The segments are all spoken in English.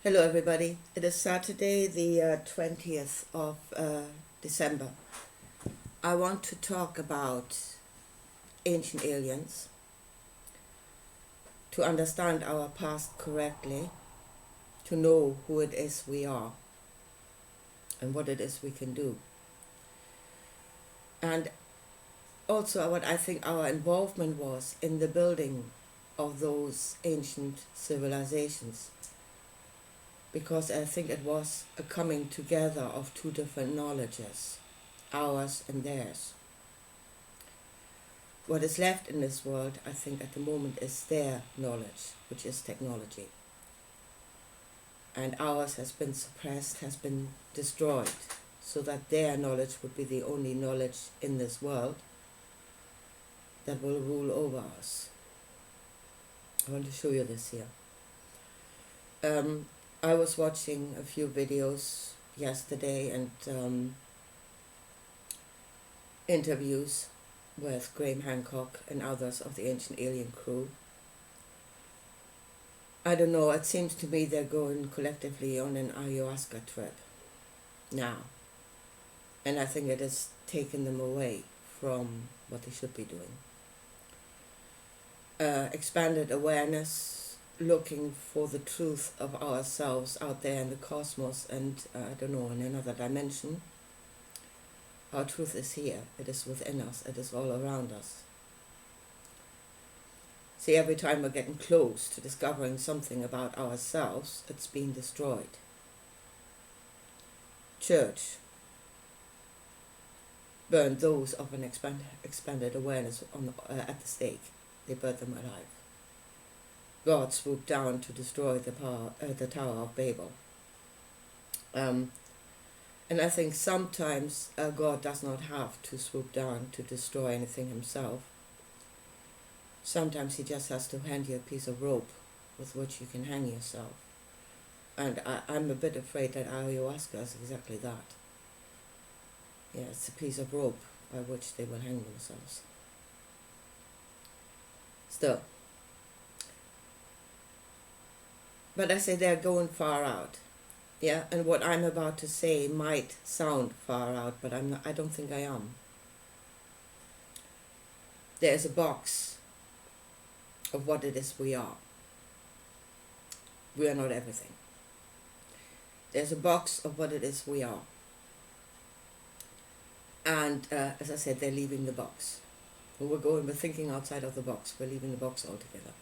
Hello, everybody. It is Saturday, the 20th of December. I want to talk about ancient aliens, to understand our past correctly, to know who it is we are, and what it is we can do. And also, what I think our involvement was in the building of those ancient civilizations, because I think it was a coming together of two different knowledges, ours and theirs. What is left in this world, I think, at the moment is their knowledge, which is technology. And ours has been suppressed, has been destroyed, so that their knowledge would be the only knowledge in this world that will rule over us. I want to show you this here. I was watching a few videos yesterday and interviews with Graham Hancock and others of the Ancient Alien crew. I don't know, it seems to me they're going collectively on an ayahuasca trip now. And I think it has taken them away from what they should be doing. Expanded awareness, looking for the truth of ourselves out there in the cosmos and, I don't know, in another dimension. Our truth is here. It is within us. It is all around us. See, every time we're getting close to discovering something about ourselves, it's being destroyed. Church burned those of an expanded awareness at the stake. They burned them alive. God swooped down to destroy the Tower of Babel. And I think sometimes God does not have to swoop down to destroy anything himself. Sometimes he just has to hand you a piece of rope with which you can hang yourself. And I'm a bit afraid that ayahuasca is exactly that. Yeah, it's a piece of rope by which they will hang themselves. Still. But I say they're going far out. Yeah, and what I'm about to say might sound far out, but I don't think I am. There's a box of what it is we are. We are not everything. There's a box of what it is we are. And as I said, they're leaving the box. We're thinking outside of the box. We're leaving the box altogether.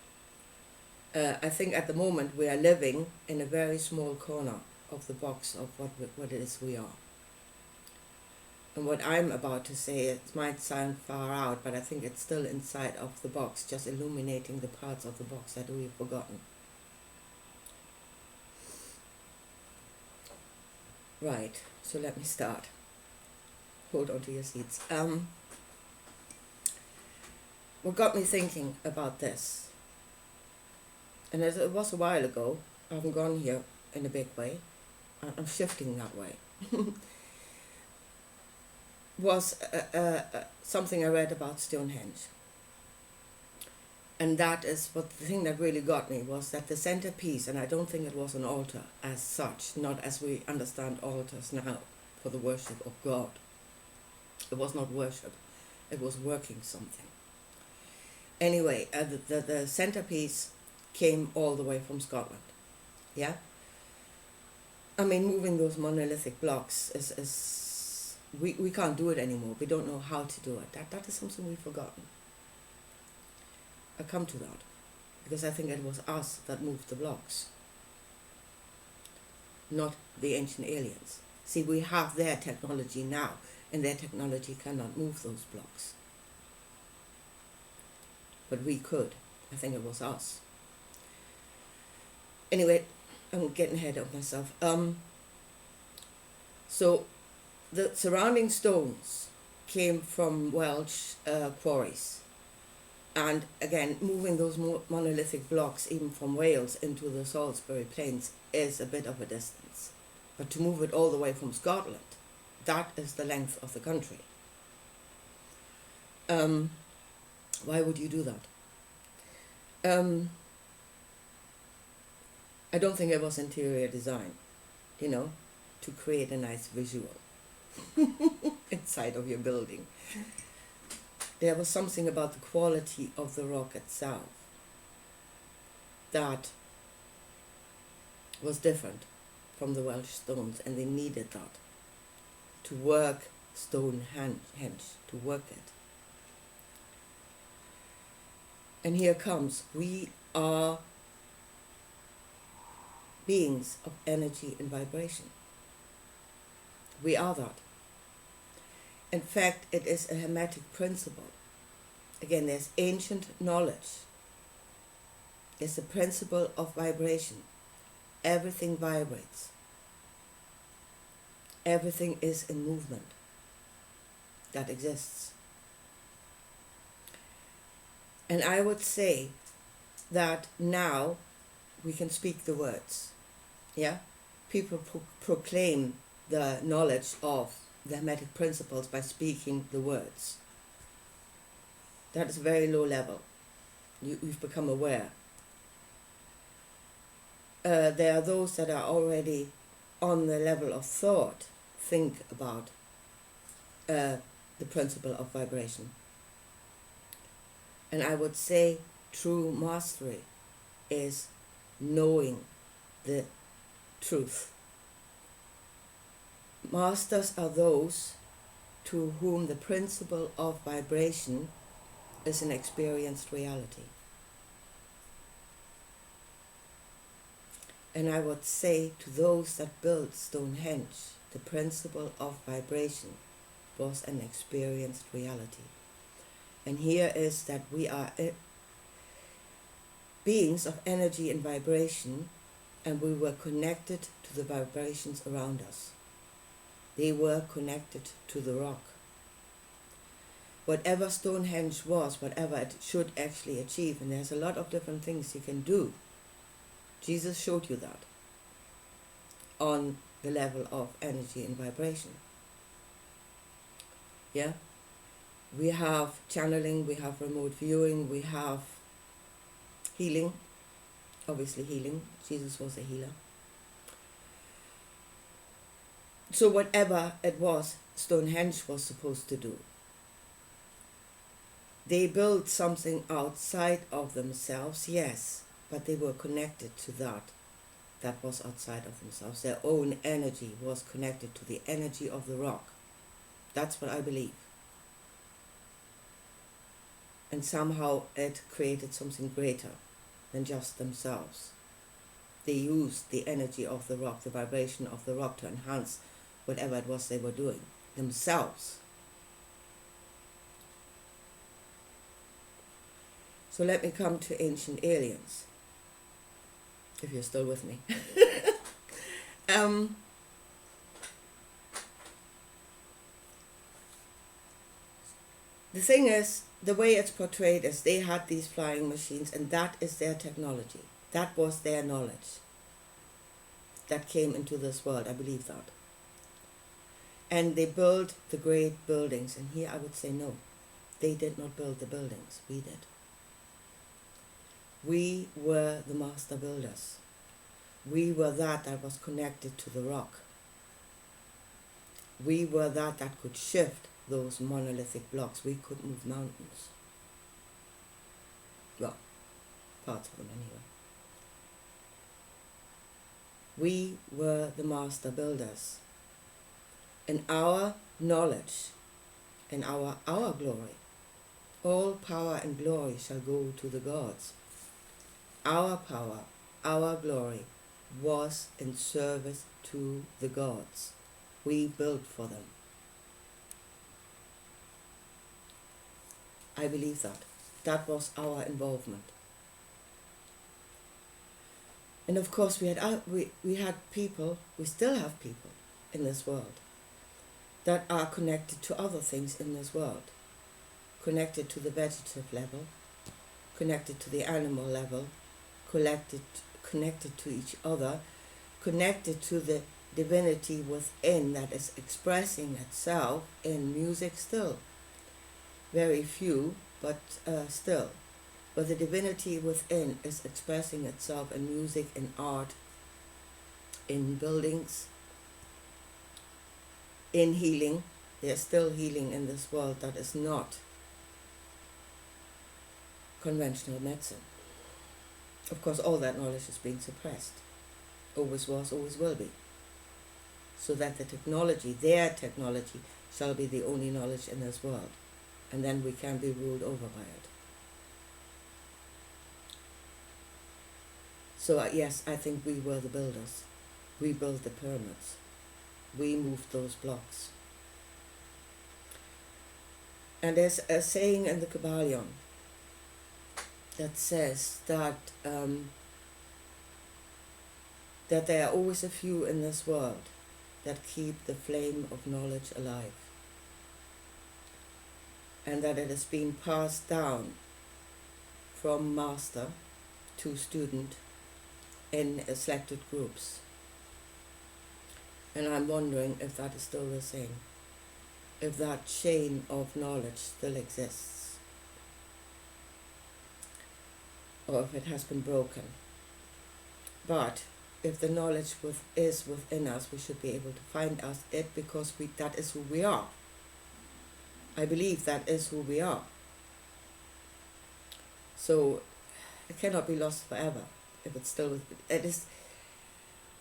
I think at the moment we are living in a very small corner of the box of what it is we are. And what I'm about to say, it might sound far out, but I think it's still inside of the box, just illuminating the parts of the box that we've forgotten. Right, so let me start. Hold on to your seats. What got me thinking about this, and it was a while ago, I haven't gone here in a big way, I'm shifting that way, was something I read about Stonehenge. And that is what the thing that really got me was that the centerpiece, and I don't think it was an altar as such, not as we understand altars now for the worship of God. It was not worship, it was working something. Anyway, the centerpiece came all the way from Scotland. Yeah? I mean, moving those monolithic blocks is we can't do it anymore. We don't know how to do it. That is something we've forgotten. I come to that because I think it was us that moved the blocks, not the ancient aliens. See, we have their technology now, and their technology cannot move those blocks. But we could. I think it was us. Anyway, I'm getting ahead of myself. So the surrounding stones came from Welsh quarries. And again, moving those monolithic blocks even from Wales into the Salisbury Plains is a bit of a distance. But to move it all the way from Scotland, that is the length of the country. Why would you do that? I don't think it was interior design, you know, to create a nice visual inside of your building. There was something about the quality of the rock itself that was different from the Welsh stones, and they needed that to work Stonehenge, to work it. And here comes, we are beings of energy and vibration. We are that. In fact, it is a Hermetic principle. Again, there's ancient knowledge. It's the principle of vibration. Everything vibrates. Everything is in movement that exists. And I would say that now we can speak the words. Yeah? People proclaim the knowledge of the Hermetic principles by speaking the words. That is very low level. You've become aware. There are those that are already on the level of thought, think about the principle of vibration. And I would say true mastery is knowing the truth. Masters are those to whom the principle of vibration is an experienced reality. And I would say to those that built Stonehenge, the principle of vibration was an experienced reality. And here is that we are beings of energy and vibration, and we were connected to the vibrations around us. They were connected to the rock. Whatever Stonehenge was, whatever it should actually achieve, and there's a lot of different things you can do. Jesus showed you that on the level of energy and vibration. Yeah? We have channeling, we have remote viewing, we have healing, obviously healing. Jesus was a healer. So whatever it was, Stonehenge was supposed to do. They built something outside of themselves, yes, but they were connected to that was outside of themselves. Their own energy was connected to the energy of the rock. That's what I believe. And somehow it created something greater than just themselves. They used the energy of the rock, the vibration of the rock, to enhance whatever it was they were doing themselves. So let me come to ancient aliens, if you're still with me. The thing is, the way it's portrayed is they had these flying machines, and that is their technology. That was their knowledge that came into this world. I believe that. And they built the great buildings. And here I would say no. They did not build the buildings. We did. We were the master builders. We were that was connected to the rock. We were that could shift those monolithic blocks. We could move mountains. Well, parts of them anyway. We were the master builders. And our knowledge and our glory, all power and glory shall go to the gods. Our power, our glory was in service to the gods. We built for them. I believe that. That was our involvement. And of course we had people, we still have people in this world that are connected to other things in this world. Connected to the vegetative level, connected to the animal level, connected to each other, connected to the divinity within that is expressing itself in music still. Very few, but still. But the divinity within is expressing itself in music, in art, in buildings, in healing. There's still healing in this world that is not conventional medicine. Of course, all that knowledge is being suppressed. Always was, always will be. So that the technology, their technology, shall be the only knowledge in this world. And then we can be ruled over by it. So yes, I think we were the builders. We built the pyramids. We moved those blocks. And there's a saying in the Kybalion that says that that there are always a few in this world that keep the flame of knowledge alive, and that it has been passed down from master to student in selected groups. And I'm wondering if that is still the same, if that chain of knowledge still exists, or if it has been broken. But if the knowledge is within us, we should be able to find it, because that is who we are. I believe that is who we are. So it cannot be lost forever if it's still, it is.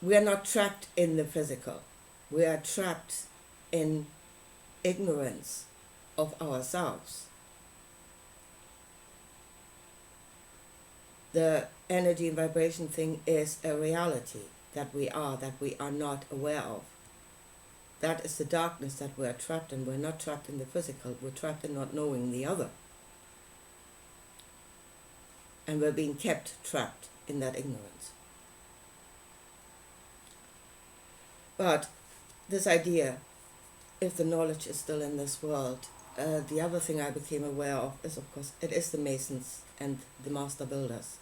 We are not trapped in the physical. We are trapped in ignorance of ourselves. The energy and vibration thing is a reality that we are not aware of. That is the darkness that we are trapped in. We're not trapped in the physical. We're trapped in not knowing the other. And we're being kept trapped in that ignorance. But this idea, if the knowledge is still in this world, the other thing I became aware of is, of course, it is the Masons and the Master Builders,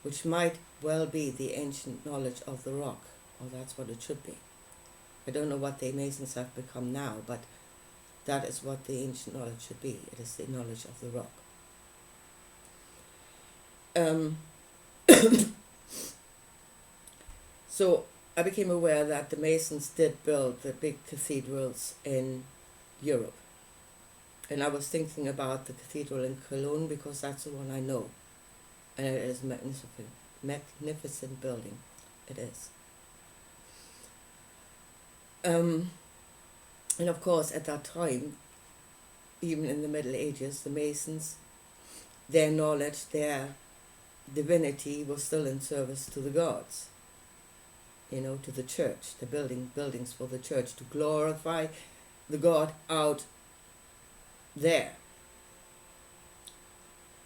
which might well be the ancient knowledge of the rock, or that's what it should be. I don't know what the Masons have become now, but that is what the ancient knowledge should be. It is the knowledge of the rock. So I became aware that the Masons did build the big cathedrals in Europe. And I was thinking about the cathedral in Cologne, because that's the one I know. And it is a magnificent building. It is. And of course, at that time, even in the Middle Ages, the Masons, their knowledge, their divinity was still in service to the gods. To the church, the buildings for the church, to glorify the God out there.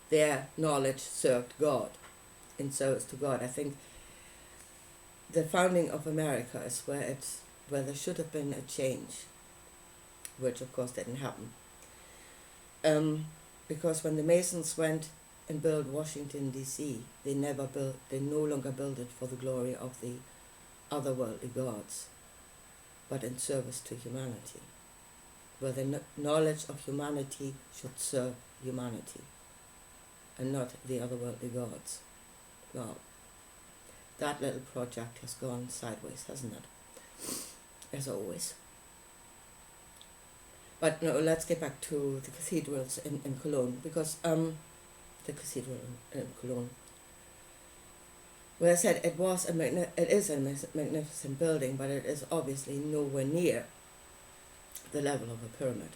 Their knowledge served God, in service to God. I think the founding of America is where there should have been a change, which of course didn't happen. Because when the Masons went and built Washington D.C., they no longer built it for the glory of the otherworldly gods, but in service to humanity, where the knowledge of humanity should serve humanity and not the otherworldly gods. Well, that little project has gone sideways, hasn't it? As always. But no, let's get back to the cathedrals in Cologne, because the cathedral in Cologne, where I said it is a magnificent building, but it is obviously nowhere near the level of a pyramid.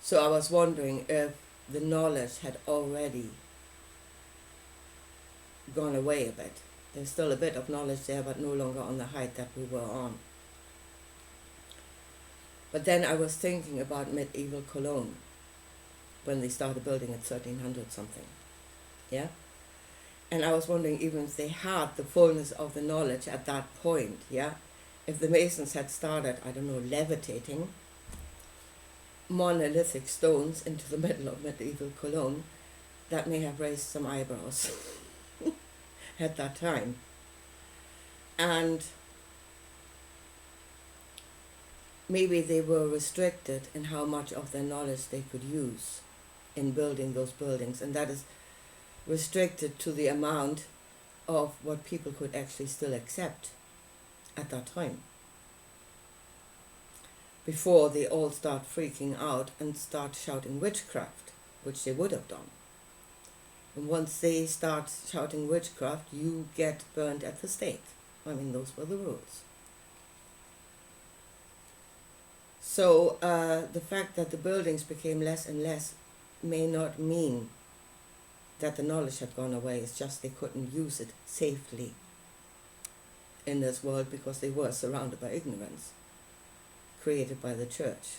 So I was wondering if the knowledge had already gone away a bit. There's still a bit of knowledge there, but no longer on the height that we were on. But then I was thinking about medieval Cologne, when they started building at 1300 something. Yeah? And I was wondering, even if they had the fullness of the knowledge at that point, yeah, if the Masons had started, I don't know, levitating monolithic stones into the middle of medieval Cologne, that may have raised some eyebrows at that time. And maybe they were restricted in how much of their knowledge they could use. in building those buildings, and that is restricted to the amount of what people could actually still accept at that time, before they all start freaking out and start shouting witchcraft, which they would have done. And once they start shouting witchcraft, you get burned at the stake. I mean, those were the rules. So the fact that the buildings became less and less may not mean that the knowledge had gone away. It's just they couldn't use it safely in this world because they were surrounded by ignorance created by the church.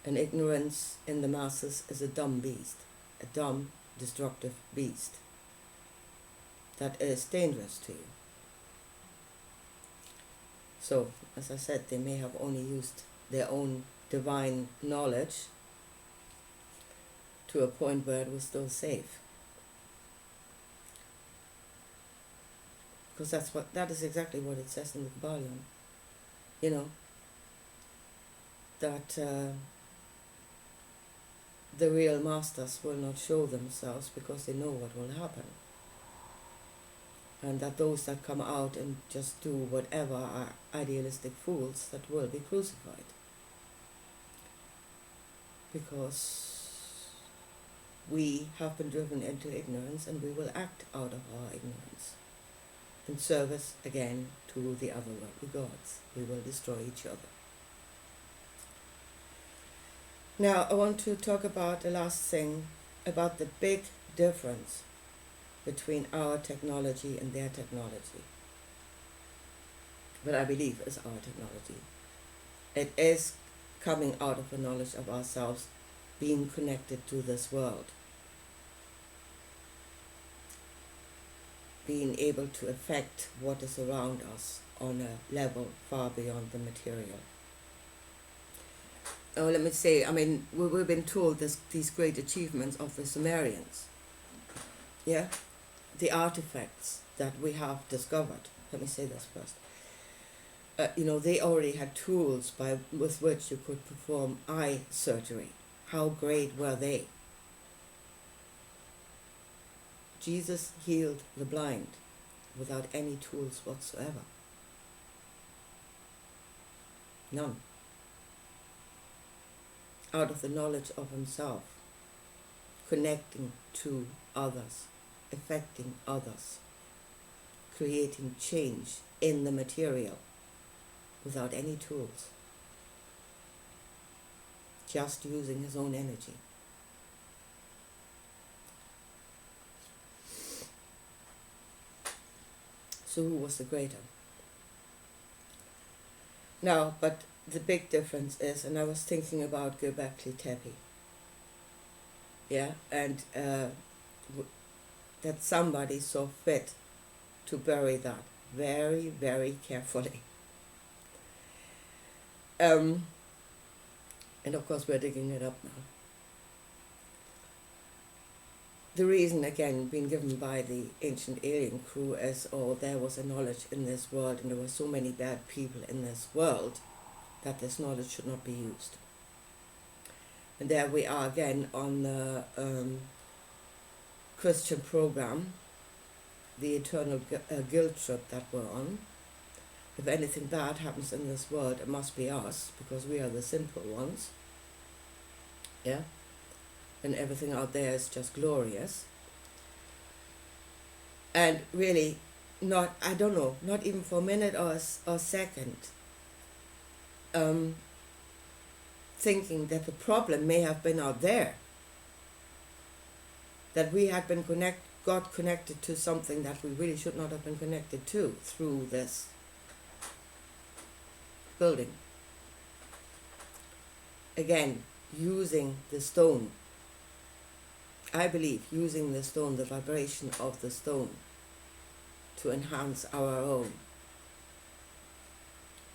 And ignorance in the masses is a dumb beast, a dumb, destructive beast that is dangerous to you. So, as I said, they may have only used their own divine knowledge to a point where it was still safe. Because that is exactly what it says in the Kybalion. You know, that the real masters will not show themselves because they know what will happen. And that those that come out and just do whatever are idealistic fools that will be crucified. Because we have been driven into ignorance, and we will act out of our ignorance in service again to the other worldly gods. We will destroy each other. Now I want to talk about the last thing, about the big difference between our technology and their technology. But I believe is our technology. It is coming out of the knowledge of ourselves, being connected to this world, being able to affect what is around us on a level far beyond the material. Oh, let me say, I mean, we've been told these great achievements of the Sumerians. Yeah? The artifacts that we have discovered. Let me say this first. They already had tools with which you could perform eye surgery. How great were they? Jesus healed the blind without any tools whatsoever. None. Out of the knowledge of himself, connecting to others, affecting others, creating change in the material without any tools, just using his own energy. So who was the greater? Now, but the big difference is, and I was thinking about Göbekli Tepe, yeah, and that somebody saw fit to bury that very, very carefully. And of course we're digging it up now. The reason, again, being given by the ancient alien crew is, there was a knowledge in this world and there were so many bad people in this world that this knowledge should not be used. And there we are again on the Christian program, the eternal guilt trip that we're on. If anything bad happens in this world, it must be us, because we are the sinful ones. Yeah? And everything out there is just glorious. And really, not even for a minute or a second, thinking that the problem may have been out there. That we had been got connected to something that we really should not have been connected to through this building. Again, using the stone. I believe using the stone, the vibration of the stone, to enhance our own.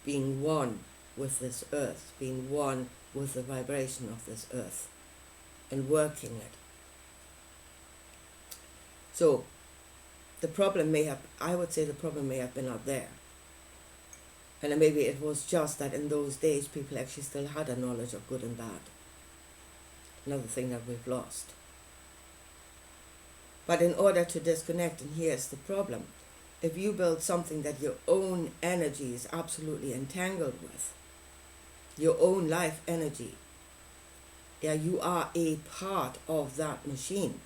Being one with this earth, being one with the vibration of this earth, and working it. So, I would say the problem may have been out there. And maybe it was just that in those days people actually still had a knowledge of good and bad. another thing that we've lost. But in order to disconnect, and here's the problem, if you build something that your own energy is absolutely entangled with, your own life energy, yeah, you are a part of that machine,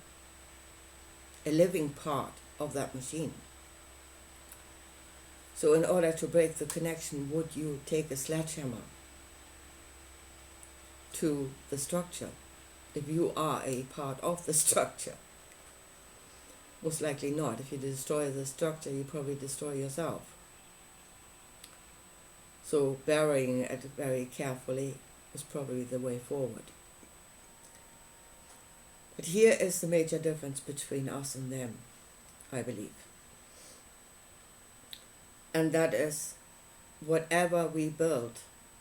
a living part of that machine. So in order to break the connection, would you take a sledgehammer to the structure if you are a part of the structure? Most likely not. If you destroy the structure, you probably destroy yourself. So burying it very carefully is probably the way forward. But here is the major difference between us and them, I believe. And that is, whatever we build,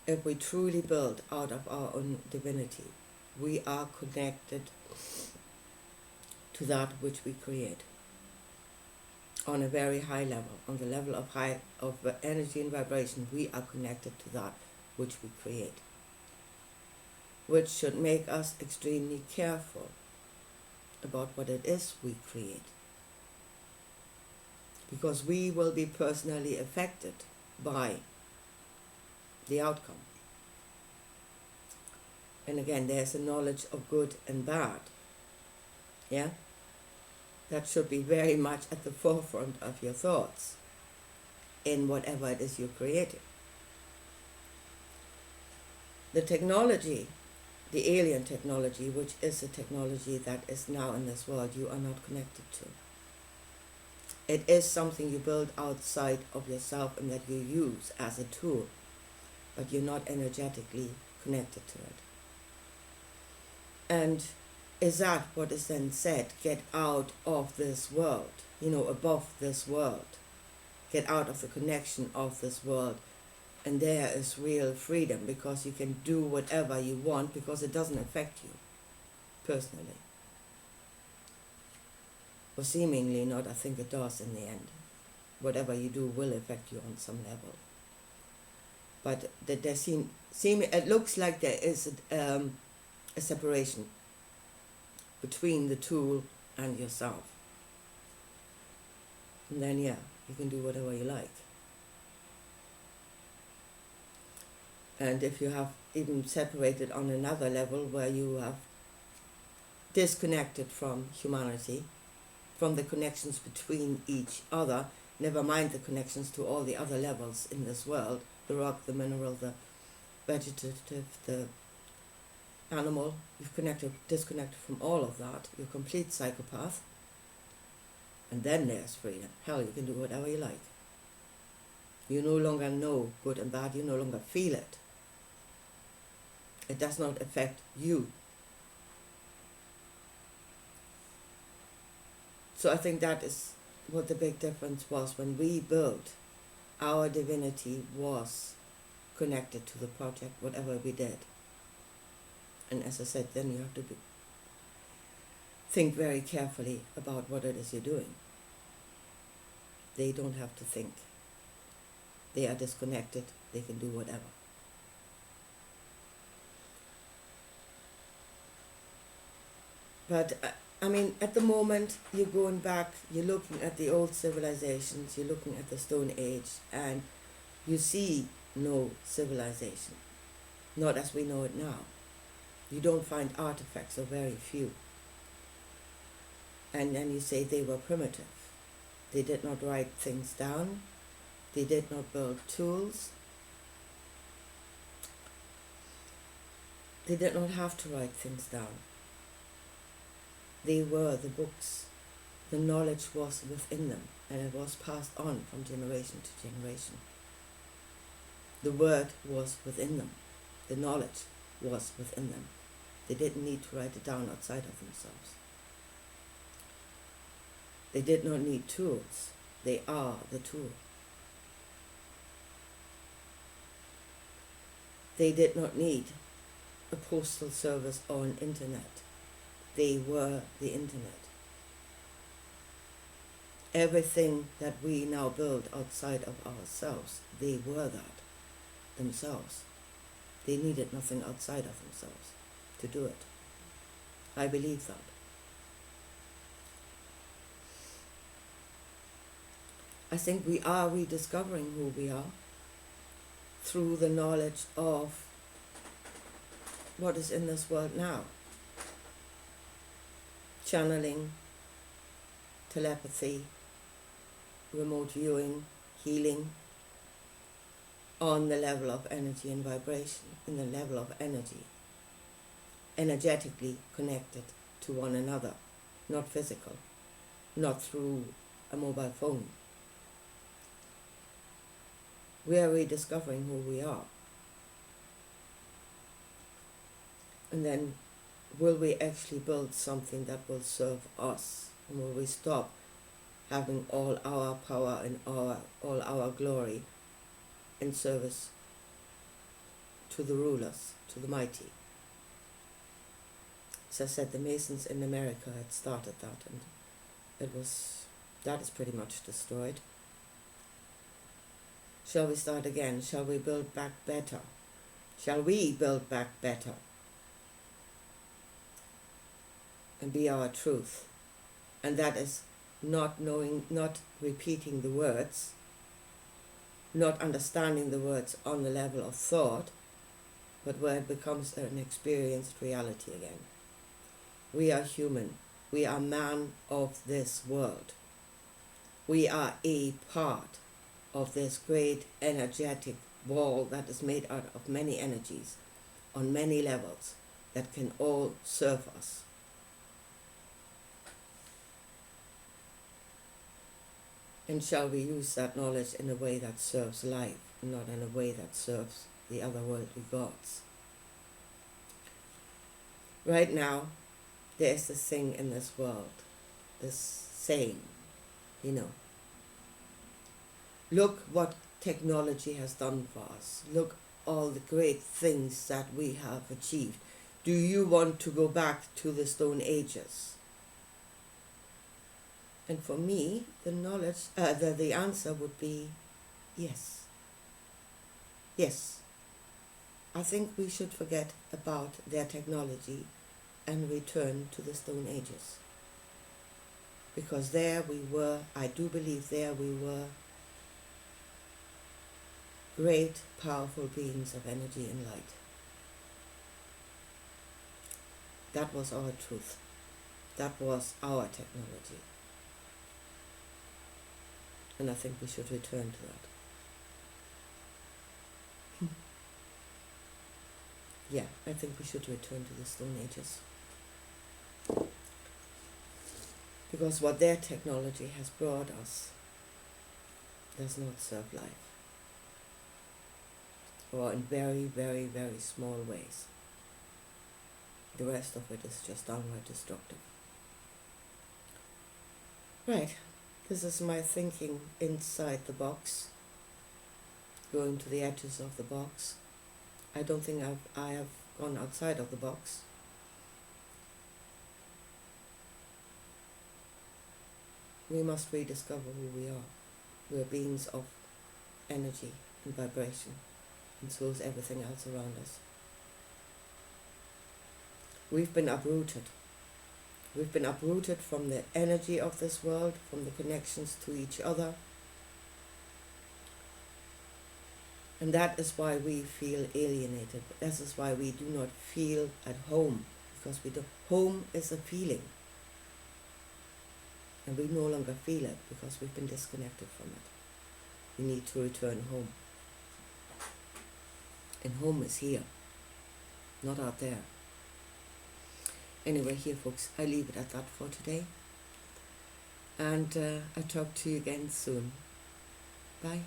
if we truly build out of our own divinity, we are connected to that which we create on a very high level, on the level of energy and vibration. We are connected to that which we create, which should make us extremely careful about what it is we create, because we will be personally affected by the outcome. And again, there's a knowledge of good and bad, yeah? That should be very much at the forefront of your thoughts in whatever it is you're creating. The technology, the alien technology, which is a technology that is now in this world, you are not connected to. It is something you build outside of yourself and that you use as a tool, but you're not energetically connected to it. And is that what is then said? Get out of this world, above this world. Get out of the connection of this world. And there is real freedom, because you can do whatever you want, because it doesn't affect you personally. Or seemingly not. I think it does in the end. Whatever you do will affect you on some level. But it looks like there is a separation between the tool and yourself. And then, yeah, you can do whatever you like. And if you have even separated on another level where you have disconnected from humanity, from the connections between each other, never mind the connections to all the other levels in this world, the rock, the mineral, the vegetative, the animal, you've disconnected from all of that, you're a complete psychopath, and then there's freedom. Hell, you can do whatever you like. You no longer know good and bad, you no longer feel it. It does not affect you. So I think that is what the big difference was. When we built, our divinity was connected to the project, whatever we did. And as I said, then you have to think very carefully about what it is you're doing. They don't have to think. They are disconnected. They can do whatever. But at the moment, you're going back, you're looking at the old civilizations, you're looking at the Stone Age, and you see no civilization, not as we know it now. You don't find artifacts, or very few. And then you say they were primitive. They did not write things down. They did not build tools. They did not have to write things down. They were the books. The knowledge was within them, and it was passed on from generation to generation. The word was within them. The knowledge was within them. They didn't need to write it down outside of themselves. They did not need tools. They are the tool. They did not need a postal service or an internet. They were the internet. Everything that we now build outside of ourselves, they were that themselves. They needed nothing outside of themselves to do it. I believe that. I think we are rediscovering who we are through the knowledge of what is in this world now. Channeling, telepathy, remote viewing, healing, on the level of energy and vibration, in the level of energy, energetically connected to one another, not physical, not through a mobile phone. We are rediscovering who we are. And then will we actually build something that will serve us? And will we stop having all our power and all our glory in service to the rulers, to the mighty? As I said, the Masons in America had started that, and that is pretty much destroyed. Shall we start again? Shall we build back better? Shall we build back better? And be our truth. And that is not repeating the words, not understanding the words on the level of thought, but where it becomes an experienced reality again. We are human. We are man of this world. We are a part of this great energetic wall that is made out of many energies on many levels that can all serve us. And shall we use that knowledge in a way that serves life, and not in a way that serves the otherworldly gods? Right now, there is this thing in this world, this saying, look what technology has done for us. Look all the great things that we have achieved. Do you want to go back to the Stone Ages? And for me, the answer would be yes. Yes. I think we should forget about their technology and return to the Stone Ages. Because I do believe there we were great, powerful beings of energy and light. That was our truth. That was our technology. And I think we should return to that. Yeah, I think we should return to the Stone Ages. Because what their technology has brought us does not serve life. Or in very, very, very small ways. The rest of it is just downright destructive. Right, this is my thinking inside the box, going to the edges of the box. I don't think I have gone outside of the box. We must rediscover who we are. We are beings of energy and vibration, and so is everything else around us. We've been uprooted. We've been uprooted from the energy of this world, from the connections to each other. And that is why we feel alienated. That is why we do not feel at home. Because home is a feeling. And we no longer feel it because we've been disconnected from it. We need to return home. And home is here, not out there. Anyway, here folks, I leave it at that for today. And I'll talk to you again soon. Bye.